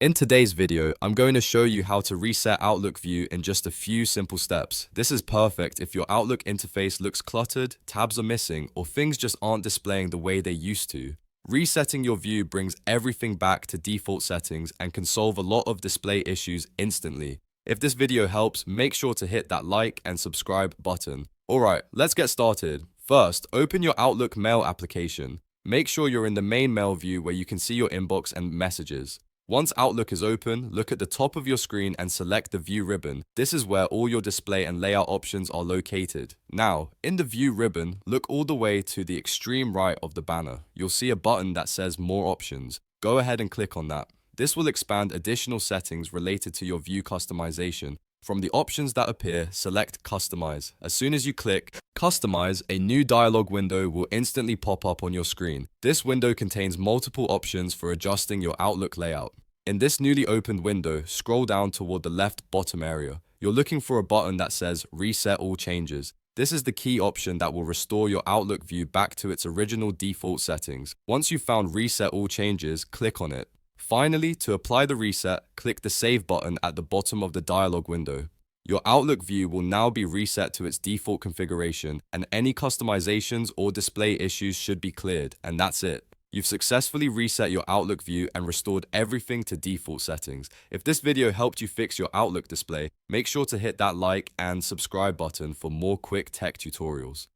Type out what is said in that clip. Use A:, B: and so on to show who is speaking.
A: In today's video, I'm going to show you how to reset Outlook View in just a few simple steps. This is perfect if your Outlook interface looks cluttered, tabs are missing, or things just aren't displaying the way they used to. Resetting your view brings everything back to default settings and can solve a lot of display issues instantly. If this video helps, make sure to hit that like and subscribe button. Alright, let's get started. First, open your Outlook Mail application. Make sure you're in the main mail view where you can see your inbox and messages. Once Outlook is open, look at the top of your screen and select the View ribbon. This is where all your display and layout options are located. Now, in the View ribbon, look all the way to the extreme right of the banner. You'll see a button that says More Options. Go ahead and click on that. This will expand additional settings related to your view customization. From the options that appear, select Customize. As soon as you click Customize, a new dialog window will instantly pop up on your screen. This window contains multiple options for adjusting your Outlook layout. In this newly opened window, scroll down toward the left bottom area. You're looking for a button that says Reset All Changes. This is the key option that will restore your Outlook view back to its original default settings. Once you've found Reset All Changes, click on it. Finally, to apply the reset, click the Save button at the bottom of the dialog window. Your Outlook view will now be reset to its default configuration, and any customizations or display issues should be cleared, and that's it. You've successfully reset your Outlook view and restored everything to default settings. If this video helped you fix your Outlook display, make sure to hit that like and subscribe button for more quick tech tutorials.